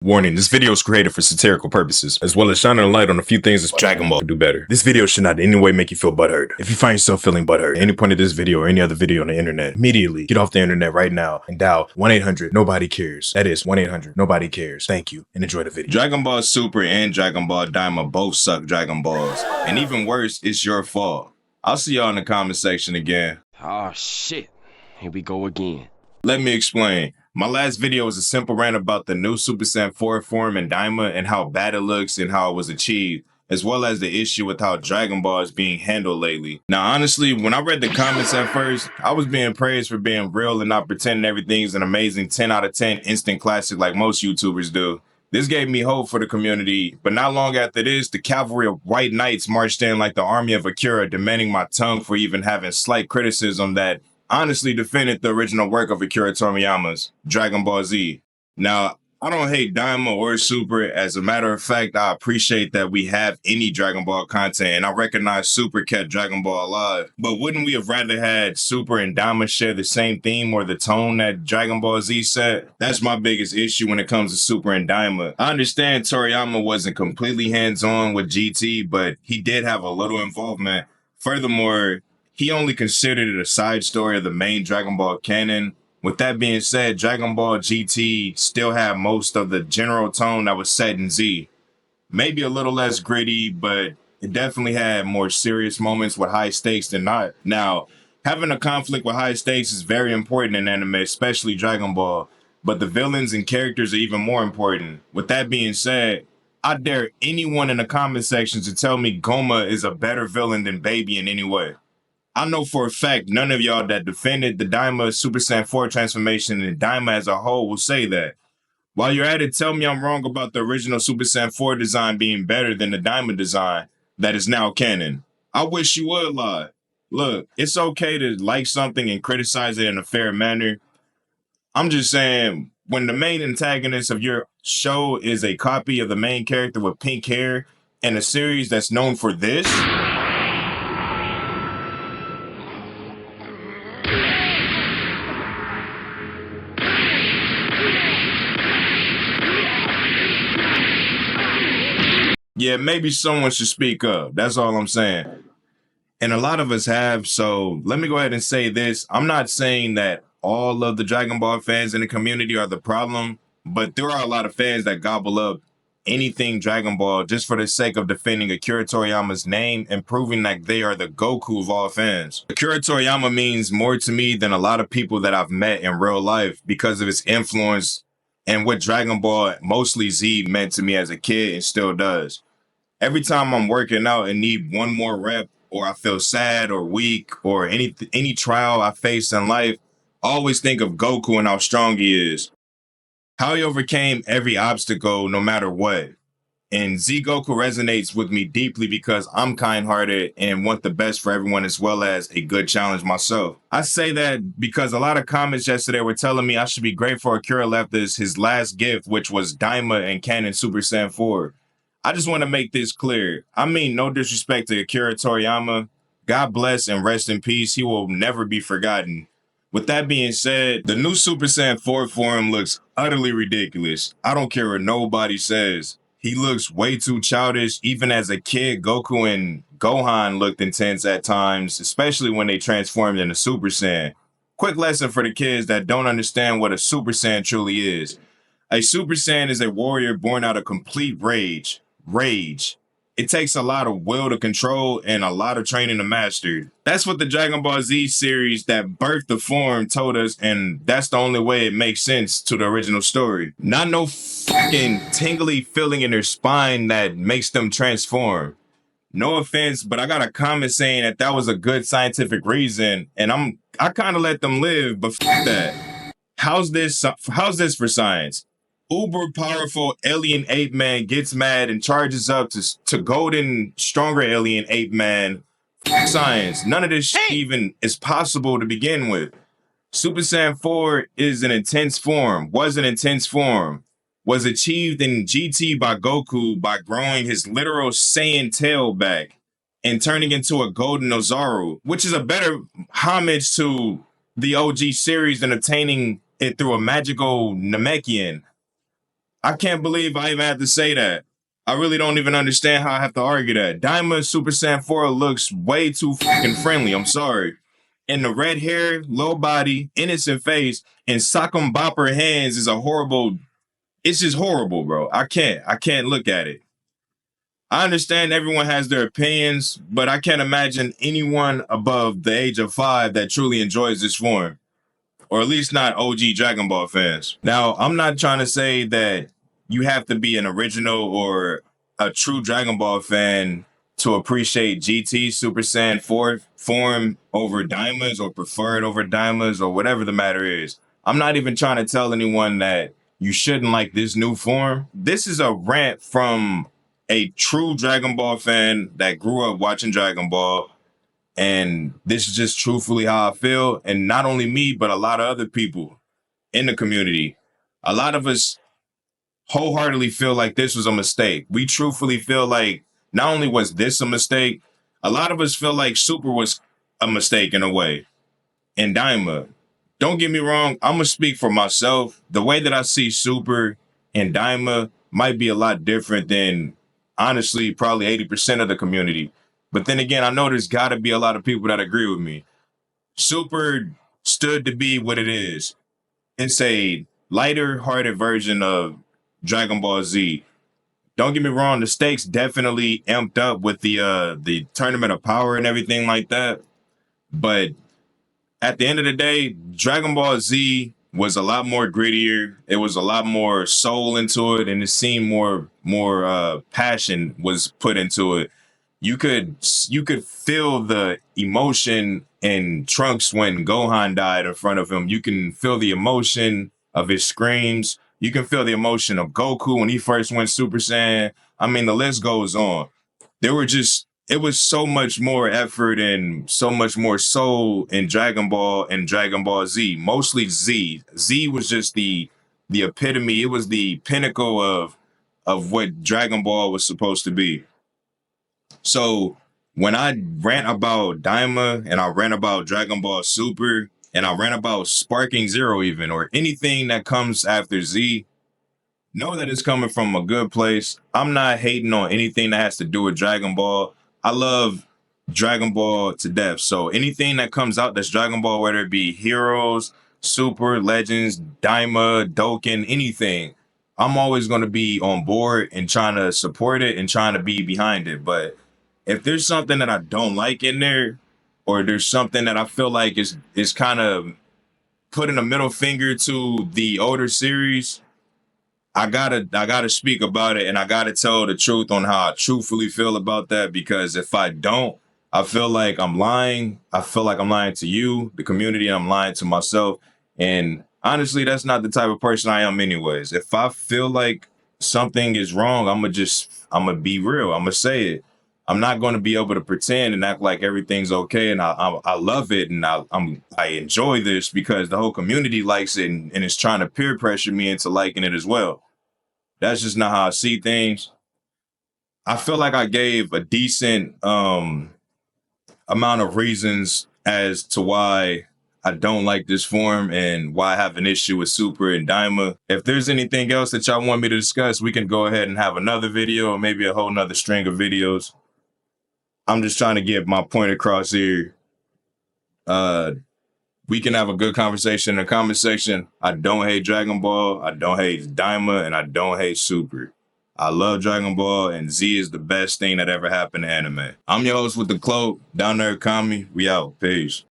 Warning, this video is created for satirical purposes, as well as shining a light on a few things that Dragon Ball can do better. This video should not in any way make you feel butthurt. If you find yourself feeling butthurt at any point of this video or any other video on the internet, immediately get off the internet right now and dial 1-800-NOBODY-CARES. That is 1-800-NOBODY-CARES. Thank you, and enjoy the video. Dragon Ball Super and Dragon Ball Diama both suck Dragon Balls. And even worse, it's your fault. I'll see y'all in the comment section again. Oh shit, here we go again. Let me explain. My last video was a simple rant about the new Super Saiyan 4 form in Diama and how bad it looks and how it was achieved, as well as the issue with how Dragon Ball is being handled lately. Now, honestly, when I read the comments at first, I was being praised for being real and not pretending everything's an amazing 10 out of 10 instant classic like most YouTubers do. This gave me hope for the community, but not long after this, the cavalry of white knights marched in like the army of Akira, demanding my tongue for even having slight criticism that honestly defended the original work of Akira Toriyama's Dragon Ball Z. Now, I don't hate Diama or Super. As a matter of fact, I appreciate that we have any Dragon Ball content, and I recognize Super kept Dragon Ball alive. But wouldn't we have rather had Super and Diama share the same theme or the tone that Dragon Ball Z set? That's my biggest issue when it comes to Super and Diama. I understand Toriyama wasn't completely hands-on with GT, but he did have a little involvement. Furthermore, he only considered it a side story of the main Dragon Ball canon. With that being said, Dragon Ball GT still had most of the general tone that was set in Z. Maybe a little less gritty, but it definitely had more serious moments with high stakes than not. Now, having a conflict with high stakes is very important in anime, especially Dragon Ball, but the villains and characters are even more important. With that being said, I dare anyone in the comment section to tell me Goma is a better villain than Baby in any way. I know for a fact none of y'all that defended the Diama Super Saiyan 4 transformation and Diama as a whole will say that. While you're at it, tell me I'm wrong about the original Super Saiyan 4 design being better than the Diama design that is now canon. I wish you would lie. Look, it's okay to like something and criticize it in a fair manner. I'm just saying, when the main antagonist of your show is a copy of the main character with pink hair in a series that's known for this, yeah, maybe someone should speak up. That's all I'm saying. And a lot of us have, so let me go ahead and say this. I'm not saying that all of the Dragon Ball fans in the community are the problem, but there are a lot of fans that gobble up anything Dragon Ball just for the sake of defending Akira Toriyama's name and proving that they are the Goku of all fans. Akira Toriyama means more to me than a lot of people that I've met in real life because of his influence and what Dragon Ball, mostly Z, meant to me as a kid and still does. Every time I'm working out and need one more rep, or I feel sad or weak, or any trial I face in life, I always think of Goku and how strong he is. How he overcame every obstacle no matter what. And Z Goku resonates with me deeply because I'm kind-hearted and want the best for everyone as well as a good challenge myself. I say that because a lot of comments yesterday were telling me I should be grateful Akira left us his last gift, which was Daima and Canon Super Saiyan 4. I just want to make this clear. I mean no disrespect to Akira Toriyama. God bless and rest in peace. He will never be forgotten. With that being said, the new Super Saiyan 4 form looks utterly ridiculous. I don't care what nobody says. He looks way too childish. Even as a kid, Goku and Gohan looked intense at times, especially when they transformed into Super Saiyan. Quick lesson for the kids that don't understand what a Super Saiyan truly is. A Super Saiyan is a warrior born out of complete rage. It takes a lot of will to control and a lot of training to master. That's what the Dragon Ball Z series that birthed the form told us, and that's the only way it makes sense to the original story. Not no fucking tingly feeling in their spine that makes them transform. No offense, but I got a comment saying that was a good scientific reason, and I kind of let them live, but fuck that. How's this for science? Uber powerful alien ape man gets mad and charges up to golden stronger alien ape man. Science. None of this shit even is possible to begin with. Super Saiyan 4 is an intense form, was achieved in GT by Goku by growing his literal Saiyan tail back and turning into a golden Ozaru, which is a better homage to the OG series than obtaining it through a magical Namekian. I can't believe I even had to say that. I really don't even understand how I have to argue that. Diamond Super Saiyan 4 looks way too fucking friendly. I'm sorry. And the red hair, low body, innocent face, and sock'em bopper hands is a horrible. It's just horrible, bro. I can't look at it. I understand everyone has their opinions, but I can't imagine anyone above the age of 5 that truly enjoys this form. Or at least not OG Dragon Ball fans. Now, I'm not trying to say that you have to be an original or a true Dragon Ball fan to appreciate GT Super Saiyan 4 form over Diamonds or prefer it over Diamonds or whatever the matter is. I'm not even trying to tell anyone that you shouldn't like this new form. This is a rant from a true Dragon Ball fan that grew up watching Dragon Ball. And this is just truthfully how I feel. And not only me, but a lot of other people in the community. A lot of us wholeheartedly feel like this was a mistake. We truthfully feel like not only was this a mistake, a lot of us feel like Super was a mistake in a way. And Diama, don't get me wrong, I'm going to speak for myself. The way that I see Super and Diama might be a lot different than, honestly, probably 80% of the community. But then again, I know there's got to be a lot of people that agree with me. Super stood to be what it is. It's a lighter-hearted version of Dragon Ball Z. Don't get me wrong, the stakes definitely amped up with the Tournament of Power and everything like that. But at the end of the day, Dragon Ball Z was a lot more grittier. It was a lot more soul into it, and it seemed more passion was put into it. You could feel the emotion in Trunks when Gohan died in front of him. You can feel the emotion of his screams. You can feel the emotion of Goku when he first went Super Saiyan. I mean, the list goes on. It was so much more effort and so much more soul in Dragon Ball and Dragon Ball Z. Mostly Z. Z was just the epitome. It was the pinnacle of what Dragon Ball was supposed to be. So when I rant about Daima and I rant about Dragon Ball Super and I rant about Sparking Zero even or anything that comes after Z, know that it's coming from a good place. I'm not hating on anything that has to do with Dragon Ball. I love Dragon Ball to death. So anything that comes out that's Dragon Ball, whether it be Heroes, Super, Legends, Daima, Dokkan, anything, I'm always going to be on board and trying to support it and trying to be behind it. But if there's something that I don't like in there, or there's something that I feel like is kind of putting a middle finger to the older series, I gotta speak about it, and I gotta tell the truth on how I truthfully feel about that. Because if I don't, I feel like I'm lying. I feel like I'm lying to you, the community, and I'm lying to myself. And honestly, that's not the type of person I am anyways. If I feel like something is wrong, I'm gonna be real. I'm gonna say it. I'm not going to be able to pretend and act like everything's okay. And I love it. And I enjoy this because the whole community likes it and is trying to peer pressure me into liking it as well. That's just not how I see things. I feel like I gave a decent amount of reasons as to why I don't like this form and why I have an issue with Super and Daima. If there's anything else that y'all want me to discuss, we can go ahead and have another video or maybe a whole nother string of videos. I'm just trying to get my point across here. We can have a good conversation in the comment section. I don't hate Dragon Ball, I don't hate Daima, and I don't hate Super. I love Dragon Ball, and Z is the best thing that ever happened to anime. I'm your host with the cloak, down there, Kami. We out. Peace.